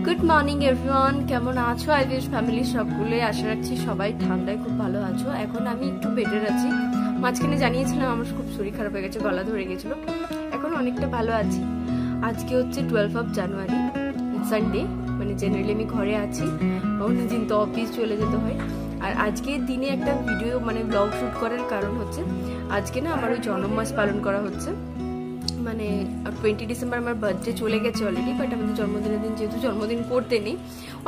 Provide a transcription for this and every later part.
Good morning everyone, কেমন আছো? আইভিশ ফ্যামিলির সকলে আশা রাখছি সবাই ঠান্ডায় খুব ভালো আছো। এখন আমি একটু বেটার আছি। মাঝখানে জানিয়েছিলাম আমার খুব শরীর খারাপ হয়ে গেছে, গলা ধরে গেছিল। এখন অনেকটা ভালো আছি। আজকে হচ্ছে 12 জানুয়ারি, সানডে, মানে জেনারেলি আমি ঘরে আছি, অন্যদিন তো অফিস চলে যেতে হয়। আর আজকের দিনে একটা ভিডিও মানে ব্লগ শ্যুট করার কারণ হচ্ছে আজকে না আমার ওই জন্মমাস পালন করা হচ্ছে। মানে 20 ডিসেম্বর আমার বার্থডে চলে গেছে অলরেডি, বাট আমাদের জন্মদিনের দিন যেহেতু জন্মদিন করতে নেই।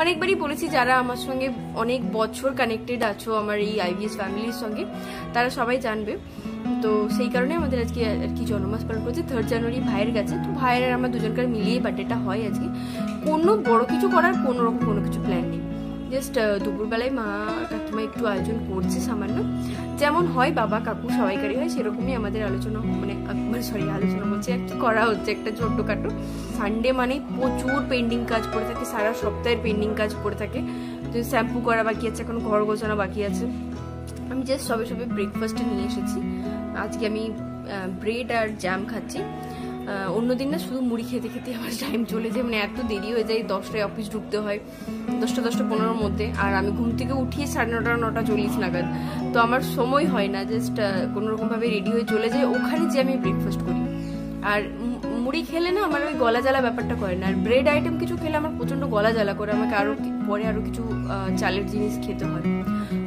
অনেকবারই বলেছি যারা আমার সঙ্গে অনেক বছর কানেক্টেড আছো আমার এই আইভিএস ফ্যামিলির সঙ্গে, তারা সবাই জানবে। তো সেই কারণে আমাদের আজকে আর কি জন্মমাস পালন করছে। 3 জানুয়ারি ভাইয়ের গেছে, তো ভাইয়ের আর আমার দুজনকার মিলিয়ে বার্থডেটা হয় আজকে। কোনো বড় কিছু করার কোনো কিছু প্ল্যান নেই। জাস্ট দুপুরবেলায় মা কাকিমা একটু আয়োজন করছে সামান্য, যেমন হয় বাবা কাকু সবাইকারই হয় সেরকমই আমাদের আলোচনা আলোচনা বলছে আর কি করা হচ্ছে একটা ছোট্টখাটো। সানডে মানে প্রচুর পেন্ডিং কাজ পড়ে থাকে, সারা সপ্তাহের পেন্ডিং কাজ পড়ে থাকে। যে শ্যাম্পু করা বাকি আছে, এখন ঘর গোছানো বাকি আছে। আমি জাস্ট সবে ব্রেকফাস্টে নিয়ে এসেছি। আজকে আমি ব্রেড আর জ্যাম খাচ্ছি। অন্যদিন না শুধু মুড়ি খেতে খেতে আমার টাইম চলে যায়, মানে এত দেরি হয়ে যায়। 10টায় অফিস ঢুকতে হয়, 10:15 মধ্যে। আর আমি ঘুম থেকে উঠিয়ে 9:30 9:40 নাগাদ, তো আমার সময় হয় না। জাস্ট কোনোরকমভাবে রেডি হয়ে চলে যাই ওখানে, যে আমি ব্রেকফাস্ট করি। আর মুড়ি খেলে না আমার ওই গলা জ্বালা ব্যাপারটা করে না। আর ব্রেড আইটেম কিছু খেলে আমার প্রচণ্ড গলা জ্বালা করে, আমাকে পরে আরও কিছু চালের জিনিস খেতে হয়।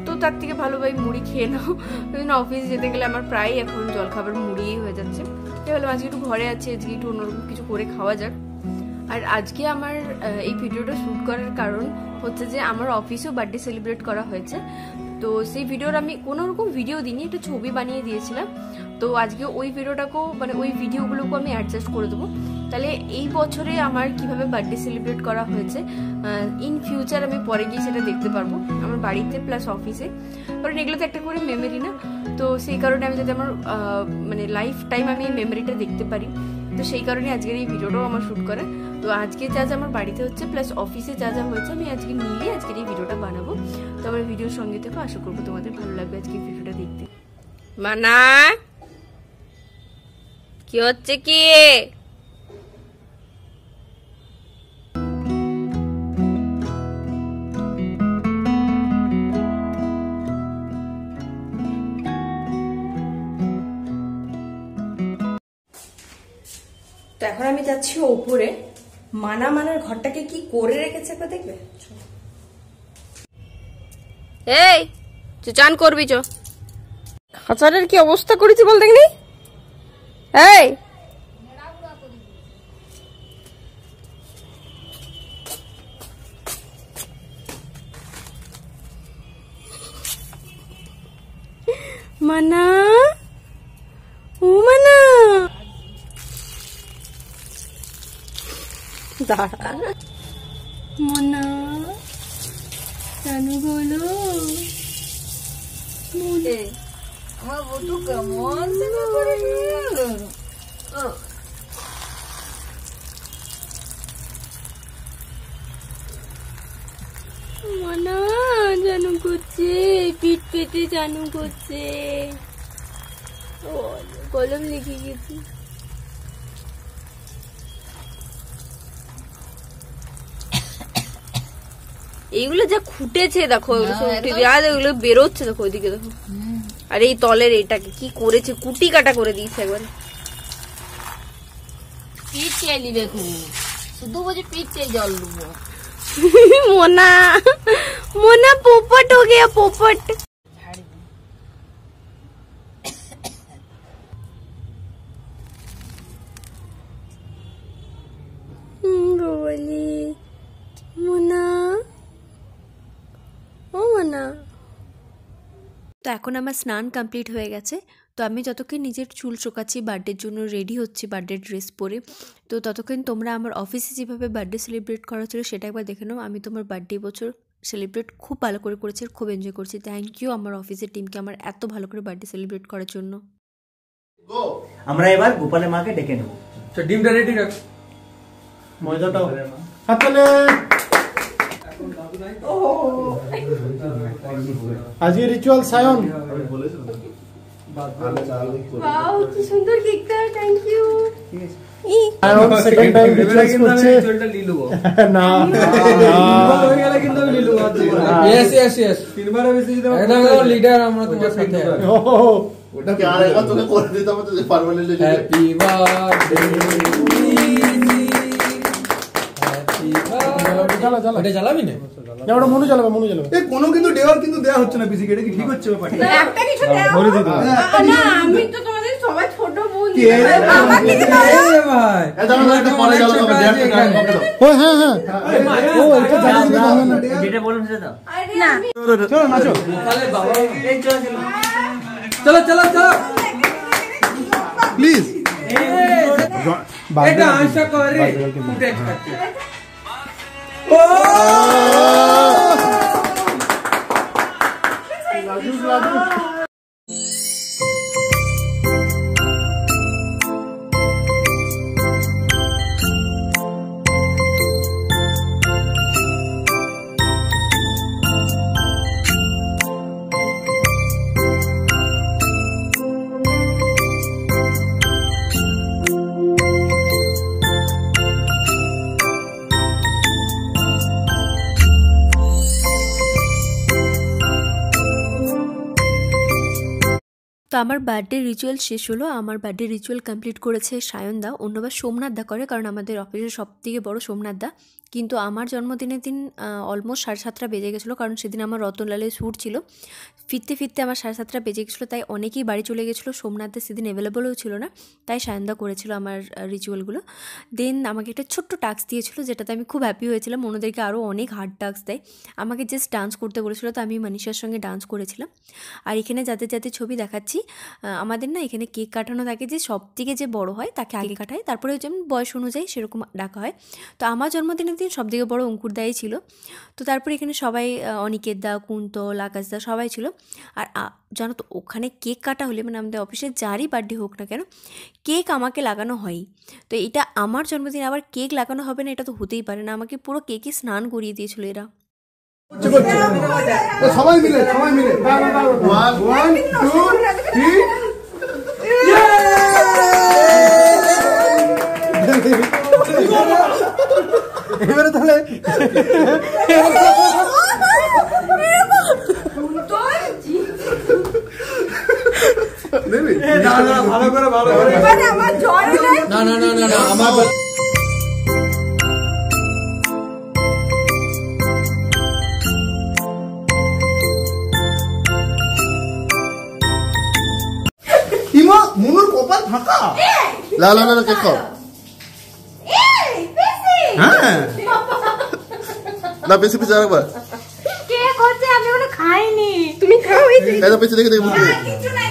তো তার থেকে ভালো ভাই মুড়ি খেয়ে নাও। ওই জন্য অফিস যেতে গেলে আমার প্রায় এখন জলখাবার মুড়িই হয়ে যাচ্ছে। তাই বললাম আজকে একটু ঘরে আছি, আজকে একটু অন্যরকম কিছু করে খাওয়া যাক। আর আজকে আমার এই ভিডিওটা শ্যুট করার কারণ হচ্ছে যে আমার অফিসেও বার্থডে সেলিব্রেট করা হয়েছে। তো সেই ভিডিওর আমি কোনো রকম ভিডিও দিইনি, একটা ছবি বানিয়ে দিয়েছিলাম। তো আজকে ওই ভিডিওটাকেও মানে ওই ভিডিওগুলোকেও আমি অ্যাডজাস্ট করে দেবো। তাহলে এই বছরে আমার কিভাবে বার্থডে সেলিব্রেট করা হয়েছে ইন ফিউচার আমি পরে গিয়ে সেটা দেখতে পারবো আমার বাড়িতে প্লাস অফিসে। কারণ এগুলো তো একটা করে মেমোরি না, তো সেই কারণে আমি যাতে আমার মানে লাইফ টাইম আমি এই মেমোরিটা দেখতে পারি। তো সেই কারণে আজকের এই ভিডিওটাও আমার শ্যুট করা। তো আজকে যা যা আমার বাড়িতে হচ্ছে প্লাস অফিসে যা যা হয়েছে আমি আজকে মিলিয়ে আজকের এই ভিডিওটা বানাবো। তো আমার ভিডিওর সঙ্গে থেকে আশা করবো তোমাদের ভালো লাগবে আজকে ভিডিওটা দেখতে। মানা কি হচ্ছে কি? তো এখন আমি যাচ্ছি ওপরে। মানার ঘরটাকে কি করে রেখেছে একবার দেখবে। এই চান করবি চ, খাঁচারের কি অবস্থা করেছি বল দেখনি। এই মানা, ও মানা দাঁড়া, মানা জানু বলো আমার বটু কেমন সেবা করে মানা জানু করছে, পিঠ পেতে জানু করছে। ও কলম লিখে গেছি। এইগুলো যা খুঁটেছে দেখো, ওগুলো বেরোচ্ছে দেখো, ওইদিকে দেখো। আর এই তলের এটাকে কি করেছে, কুটি কাটা করে দিয়েছে একবার। পিঠ চাই নিবে শুধু বলছে পিঠ চাই জল দেবো। मोना पोपट हो गया, पोपट। बोली मोना, ও মোনা। তো এখন আমার স্নান কমপ্লিট হয়ে গেছে। তো আমি যতক্ষণ নিজের চুল শোকাচ্ছি, বার্থডের জন্য রেডি হচ্ছি বার্থডে ড্রেস পরে, তো ততক্ষণ তোমরা আমার অফিসে যেভাবে বার্থডে সেলিব্রেট করা ছিল সেটা একবার দেখে নাও। আমি তোমার বার্থডে বছর সেলিব্রেট খুব ভালো করে করেছি, খুব এনজয় করছি। থ্যাংক ইউ আমার অফিসের টিমকে আমার এত ভালো করে বার্থডে সেলিব্রেট করার জন্য। আমরা এবার গোপালের মাকে ডেকে নেব। তো ডিমটা রেডি রাখ, মজাটাও হাতলে। আজকে রিচুয়াল সায়ন। ওয়াও কি সুন্দর কেকটা, থ্যাংক ইউ। এখন সেকেন্ড টাইম রিচুয়ালস করছে না হয়ে গেলে কিন্তু আমি লিলু यस তিনবারে বেশি যদি একদম লিডার আমরা তোমার সাথে ওটা কি আর একবার তোকে করে দিতে হবে তো যে permanently happy birthday happy birthday চালা চালা এটা জ্বালাবি না না ওটা মনু চালাবে এই কোনো কিন্তু দেওয়ার কিন্তু দেয়া হচ্ছে না পিসিকে, এটা কি ঠিক হচ্ছে ব্যাপারটা? একটা কিছু দাও বলে দিতে না, আমি তো তোমাদের সবাই ছোট বোন কে রে? আমার কিছু দাও এ ভাই এটা আমরা একটা পরে গেল তবে দেখতে কাজ করতে দাও। ও হ্যাঁ হ্যাঁ ও এটা জানা দিতে হবে না যেটা বলুন সেটা দাও। আরে না চলো নাচো তাহলে বাবা চলো চলো চলো প্লিজ এটা আশা করে ফুটেজ খাচ্ছে ও তো আমার বার্থডে রিচুয়াল শেষ হলো। আমার বার্থডে রিচুয়াল কমপ্লিট করেছে সায়নদা, অন্যবার সোমনাথদা করে, কারণ আমাদের অফিসের সবথেকে বড় সোমনাথদা। কিন্তু আমার জন্মদিনের দিন অলমোস্ট 7:30 বেজে গেছিলো, কারণ সেদিন আমার রতনলালের শ্যুট ছিল। ফিরতে ফিরতে আমার 7:30 বেজে গেছিলো, তাই অনেকেই বাড়ি চলে গেছিলো। সোমনাথদা সেদিন অ্যাভেলেবলও ছিল না, তাই সায়নদা করেছিল আমার রিচুয়ালগুলো। দেন আমাকে একটা ছোট্ট টাস্ক দিয়েছিল, যেটাতে আমি খুব হ্যাপি হয়েছিলাম। অন্যদেরকে আরও অনেক হার্ড টাস্ক দেয়, আমাকে জাস্ট ডান্স করতে বলেছিলো, তো আমি মনীষার সঙ্গে ডান্স করেছিলাম। আর এখানে যাদের যাদের ছবি দেখাচ্ছি, আমাদের না এখানে কেক কাটানো থাকে, যে সব থেকে যে বড় হয় তাকে আগে কাটায়, তারপরে যেমন বয়স অনুযায়ী সেরকম ডাকা হয়। তো আমার জন্মদিনের দিন সব থেকে বড় অঙ্কুর দাই ছিল। তো তারপরে এখানে সবাই অনিকেত দা, কুন্তল, আকাশ দা সবাই ছিল। আর জানো তো, ওখানে কেক কাটা হলে মানে আমাদের অফিসে যারই বার্থডে হোক না কেন, কেক আমাকে লাগানো হয়ই। তো এটা আমার জন্মদিন আবার কেক লাগানো হবে না, এটা তো হতেই পারে না। আমাকে পুরো কেকে স্নান করিয়ে দিয়েছিল এরা। সবাই মিলে 1 2 3 এবারে তাহলে ভালো করে আমার জ্বর না না না না আমার ইমা মুনুর কপাল ফাঁকা। লা লা লা কেক খাও হ্যাঁ না, বেশি বেশি আরেকবার কেক হচ্ছে, আমি ওটা খাইনি। তুমি খাও এই যে। এটা বেশি দেখে দেখে বুঝতে কিছু না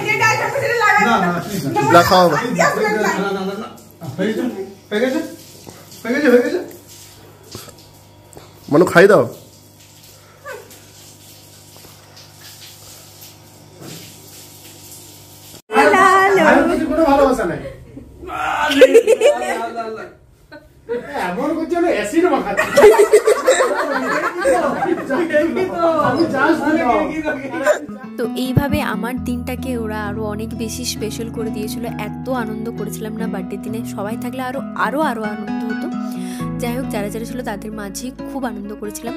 যেটা আছে লাগা না না। না লা খাও না হয়ে গেছে মানু খাই দাও। কোনো ভালোবাসা নাই এমন করছে না, অ্যাসিড মাখাচ্ছে তো এইভাবে আমার দিনটাকে ওরা আরও অনেক বেশি স্পেশাল করে দিয়েছিল। এত আনন্দ করেছিলাম না বার্থডে দিনে, সবাই থাকলে আরও আনন্দ হতো। যাই হোক, যারা যারা ছিল তাদের মাঝে খুব আনন্দ করেছিলাম।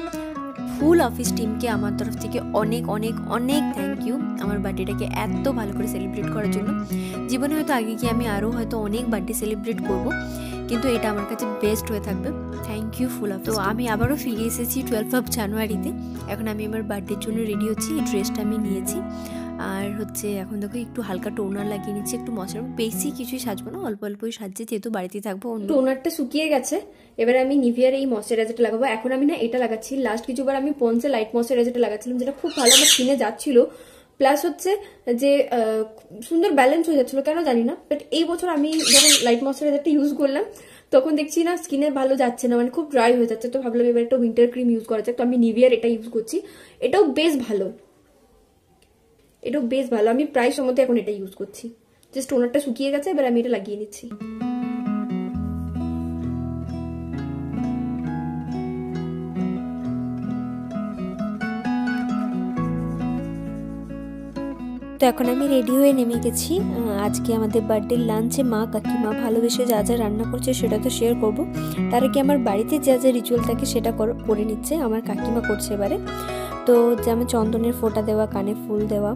ফুল অফিস টিমকে আমার তরফ থেকে অনেক অনেক অনেক থ্যাংক ইউ, আমার বার্থডেটাকে এত ভালো করে সেলিব্রেট করার জন্য। জীবনে হয়তো আগে গিয়ে আমি আরও হয়তো অনেক বার্থডে সেলিব্রেট করব, কিন্তু এটা আমার কাছে বেস্ট হয়ে থাকবে। Thank you full office. তো আমি আবারও ফিরে এসেছি 12 জানুয়ারিতে। এখন আমি আমার বার্থডের জন্য রেডি হচ্ছি। এই ড্রেসটা আমি নিয়েছি, আর হচ্ছে এখন দেখো একটু হালকা টোনার লাগিয়ে নিচ্ছি, একটু মশলা, বেশি কিছুই সাজবো না, অল্প অল্পই সাজছি, যেহেতু বাড়িতেই থাকবো। টোনারটা শুকিয়ে গেছে, এবার আমি নিভিয়ার এই ময়শ্চারাইজারটা লাগাবো। এখন আমি না এটা লাগাচ্ছি, লাস্ট কিছুবার আমি পন্সে লাইট ময়শ্চারাইজারটা লাগাচ্ছিলাম, যেটা খুব ভালো আমার স্কিনে যাচ্ছিল, প্লাস হচ্ছে যে সুন্দর ব্যালেন্স হয়ে যাচ্ছিল, কেন জানি না। বাট এই বছর আমি যখন লাইট ময়শ্চারাইজারটা ইউজ করলাম, তখন দেখছি না স্কিনে ভালো যাচ্ছে না, মানে খুব ড্রাই হয়ে যাচ্ছে। তো ভাবলাম এবার একটা উইন্টার ক্রিম ইউজ করা যাক, তো আমি নিভিয়ার এটা ইউজ করছি। এটাও বেশ ভালো, আমি প্রায় সময় এখন এটা ইউজ করছি। জাস্ট টোনারটা শুকিয়ে গেছে, এবার আমি এটা লাগিয়ে নিচ্ছি। তো এখন আমি রেডি হয়ে নেমে গেছি। আজকে আমাদের বার্থডে লাঞ্চে মা কাকিমা ভালোবেসে যা যা রান্না করছে সেটা তো শেয়ার করব। তার আগে আমার বাড়িতে যা যা রিচুয়াল থাকে সেটা করে নিচ্ছে আমার কাকিমা করছে এবারে। তো যেমন চন্দনের ফোঁটা দেওয়া, কানে ফুল দেওয়া।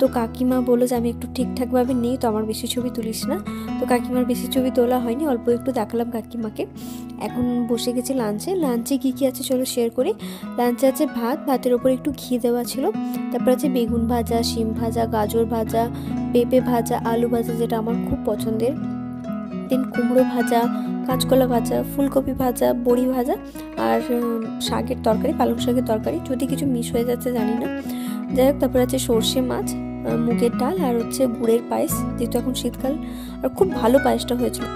তো কাকিমা বললো যে আমি একটু ঠিকঠাকভাবে নেই, তো আমার বেশি ছবি তুলিস না। তো কাকিমার বেশি ছবি তোলা হয়নি, অল্প একটু দেখালাম কাকিমাকে। এখন বসে গেছি লাঞ্চে কী কী আছে চলো শেয়ার করি। লাঞ্চে আছে ভাতের ওপর একটু ঘি দেওয়া ছিল, তারপর আছে বেগুন ভাজা, শিম ভাজা, গাজর ভাজা, পেঁপে ভাজা, আলু ভাজা যেটা আমার খুব পছন্দের, দেন কুমড়ো ভাজা, কাঁচকলা ভাজা, ফুলকপি ভাজা, বড়ি ভাজা আর শাকের তরকারি, পালং শাকের তরকারি, যদি কিছু মিস হয়ে যাচ্ছে জানি না। যাই হোক, তারপর আছে সর্ষে মাছ, মুগের ডাল আর হচ্ছে গুড়ের পায়েস, যেহেতু এখন শীতকাল আর খুব ভালো পায়েসটা হয়েছিল।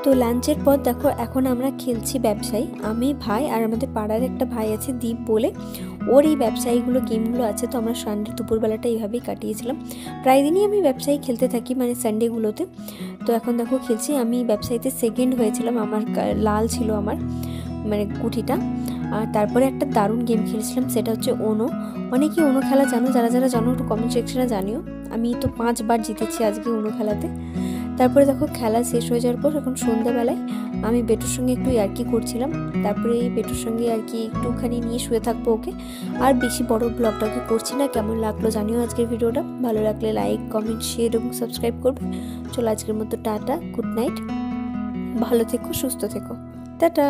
তো লাঞ্চের পর দেখো এখন আমরা খেলছি ব্যবসায়ী, আমি, ভাই আর আমাদের পাড়ার একটা ভাই আছে দীপ বলে, ওর এই ব্যবসায়ীগুলো গেমগুলো আছে। তো আমরা সানডে দুপুরবেলাটা এইভাবেই কাটিয়েছিলাম। প্রায় দিনই আমি ব্যবসায়ী খেলতে থাকি, মানে সানডেগুলোতে। তো এখন দেখো খেলছি, আমি ব্যবসায়ীতে সেকেন্ড হয়েছিলাম, আমার লাল ছিল আমার মানে গুটিটা। আর তারপরে একটা দারুণ গেম খেলেছিলাম, সেটা হচ্ছে ওনো। অনেকেই ওনো খেলা জানো, যারা যারা জানো একটু কমেন্ট সেকশনে জানিও। আমি তো 5 বার জিতেছি আজকে ওনো খেলাতে। তারপরে দেখো খেলা শেষ হয়ে যাওয়ার পর এখন সন্ধ্যাবেলায় আমি বেটুর সঙ্গে একটু ইয়ার্কি করছিলাম। তারপরে এই বেটুর সঙ্গে আর কি একটুখানি নিয়ে শুয়ে থাকবো ওকে। আর বেশি বড় ব্লগটাকে করছি না। কেমন লাগলো জানিও আজকের ভিডিওটা। ভালো লাগলে লাইক, কমেন্ট, শেয়ার এবং সাবস্ক্রাইব করবে। চলো আজকের মতো টাটা, গুড নাইট, ভালো থেকো, সুস্থ থেকো, টাটা।